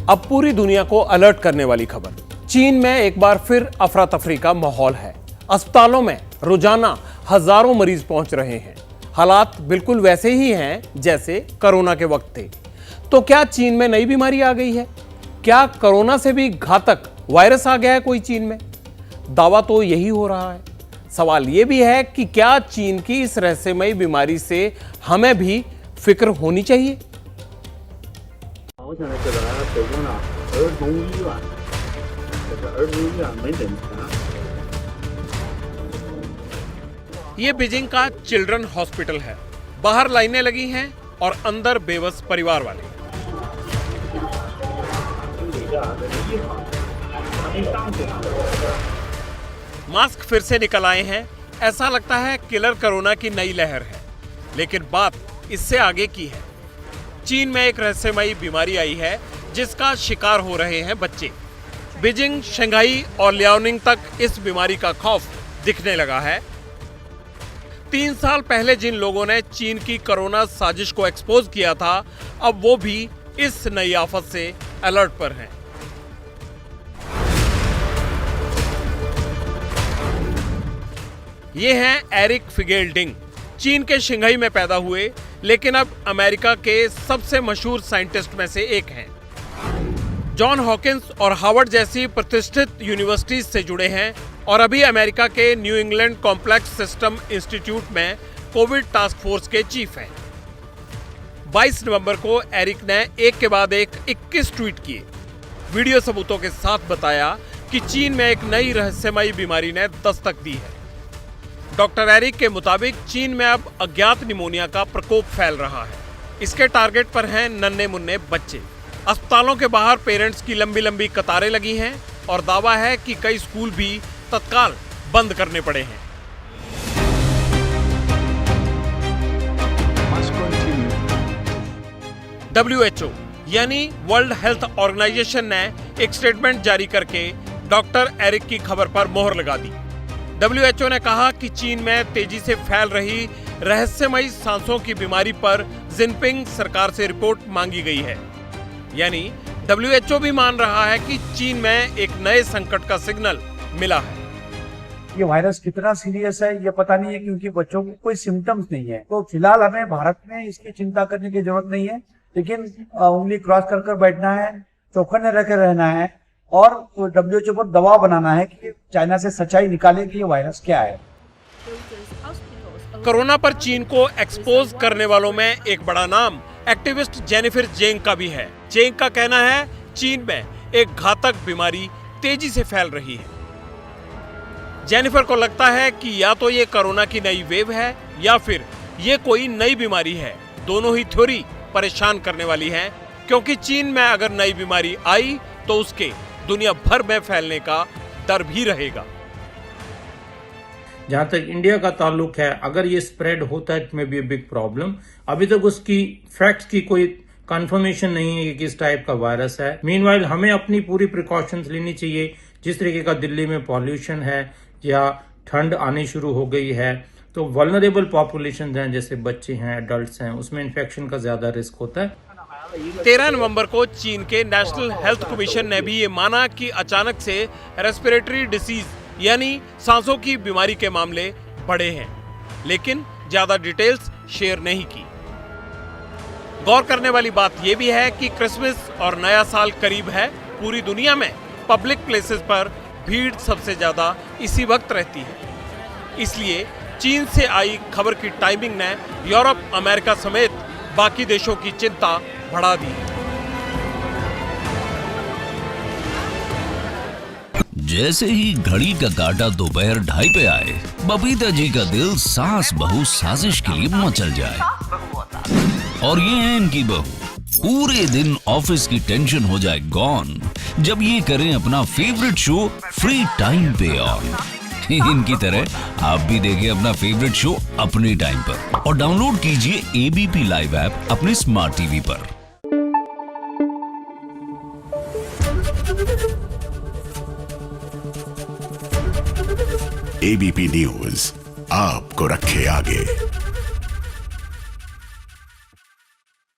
अब पूरी दुनिया को अलर्ट करने वाली खबर। चीन में एक बार फिर अफरा तफरी का माहौल है। अस्पतालों में रोजाना हजारों मरीज पहुंच रहे हैं। हालात बिल्कुल वैसे ही हैं जैसे कोरोना के वक्त थे। तो क्या चीन में नई बीमारी आ गई है? क्या कोरोना से भी घातक वायरस आ गया है कोई चीन में? दावा तो यही हो रहा है। सवाल यह भी है कि क्या चीन की इस रहस्यमयी बीमारी से हमें भी फिक्र होनी चाहिए? ये बीजिंग का चिल्ड्रन हॉस्पिटल है। बाहर लाइनें लगी हैं और अंदर बेबस परिवार वाले। मास्क फिर से निकल आए हैं। ऐसा लगता है किलर कोरोना की नई लहर है। लेकिन बात इससे आगे की है। चीन में एक रहस्यमयी बीमारी आई है जिसका शिकार हो रहे हैं बच्चे। बीजिंग, शंघाई और लियाओनिंग तक इस बीमारी का खौफ दिखने लगा है। 3 साल पहले जिन लोगों ने चीन की कोरोना साजिश को एक्सपोज किया था, अब वो भी इस नई आफत से अलर्ट पर हैं। ये हैं एरिक फिगेल्डिंग। चीन के शंघाई में पैदा हुए, लेकिन अब अमेरिका के सबसे मशहूर साइंटिस्ट में से एक हैं। जॉन हॉकिंस और हार्वर्ड जैसी प्रतिष्ठित यूनिवर्सिटीज से जुड़े हैं और अभी अमेरिका के new England complex system institute में कोविड टास्क फोर्स के चीफ हैं। 22 नवंबर को एरिक ने एक के बाद एक 21 ट्वीट किए। वीडियो सबूतों के साथ बताया कि चीन में एक नई रहस्यमयी बीमारी ने दस्तक दी है। डॉक्टर एरिक के मुताबिक चीन में अब अज्ञात निमोनिया का प्रकोप फैल रहा है। इसके टारगेट पर हैं नन्हे मुन्ने बच्चे। अस्पतालों के बाहर पेरेंट्स की लंबी लंबी कतारें लगी हैं और दावा है कि कई स्कूल भी तत्काल बंद करने पड़े हैं। WHO यानी वर्ल्ड हेल्थ ऑर्गेनाइजेशन ने एक स्टेटमेंट जारी करके डॉक्टर एरिक की खबर पर मोहर लगा दी। WHO ने कहा कि चीन में तेजी से फैल रही रहस्यमयी सांसों की बीमारी पर जिनपिंग सरकार से रिपोर्ट मांगी गई है। यानी WHO भी मान रहा है कि चीन में एक नए संकट का सिग्नल मिला है। ये वायरस कितना सीरियस है ये पता नहीं है, क्योंकि बच्चों को कोई सिम्टम्स नहीं है। तो फिलहाल हमें भारत में इसकी चिंता करने की जरूरत नहीं है, लेकिन उंगली क्रॉस कर बैठना है, चौकन्ने रह कर रहना है और WHO पर दबाव बनाना है कि चाइना से सच्चाई निकाले कि ये वायरस क्या है। कोरोना पर चीन को एक्सपोज करने वालों में एक बड़ा नाम एक्टिविस्ट जेनिफर जेंग का भी है। जेंग का कहना है चीन में एक घातक बीमारी तेजी से फैल रही है। जेनिफर को लगता है कि या तो ये कोरोना की नई वेव है या फिर ये कोई नई बीमारी है। दोनों ही थ्योरी परेशान करने वाली हैं, क्योंकि चीन में अगर नई बीमारी आई तो उसके दुनिया भर में फैलने का डर भी रहेगा। जहां तक इंडिया का ताल्लुक है, अगर ये स्प्रेड होता है इट में बी बिग प्रॉब्लम। अभी तक उसकी फैक्ट्स की कोई कंफर्मेशन नहीं है कि किस टाइप का वायरस है। मीनवाइल हमें अपनी पूरी प्रिकॉशंस लेनी चाहिए। जिस तरीके का दिल्ली में पॉल्यूशन है या ठंड आनी शुरू हो गई है, तो वल्नरेबल पॉपुलेशन हैं जैसे बच्चे हैं, एडल्ट्स हैं, उसमें इन्फेक्शन का ज्यादा रिस्क होता है। 13 नवंबर को चीन के नेशनल हेल्थ कमीशन ने भी ये माना कि अचानक से रेस्पिरेटरी डिसीज यानी सांसों की बीमारी के मामले बढ़े हैं, लेकिन ज्यादा डिटेल्स शेयर नहीं की। गौर करने वाली बात यह भी है कि क्रिसमस और नया साल करीब है। पूरी दुनिया में पब्लिक प्लेसेस पर भीड़ सबसे ज्यादा इसी वक्त रहती है। इसलिए चीन से आई खबर की टाइमिंग ने यूरोप, अमेरिका समेत बाकी देशों की चिंता बढ़ा दी। जैसे ही घड़ी का काटा दोपहर 2:30 पे आए, बबीता जी का दिल सास बहू साजिश के लिए मचल जाए। और ये है इनकी बहू, पूरे दिन ऑफिस की टेंशन हो जाए गॉन जब ये करें अपना फेवरेट शो फ्री टाइम पे ऑन। इनकी तरह आप भी देखें अपना फेवरेट शो अपने टाइम पर और डाउनलोड कीजिए ABP लाइव ऐप अपने स्मार्ट टीवी पर। ABP न्यूज आपको रखे आगे।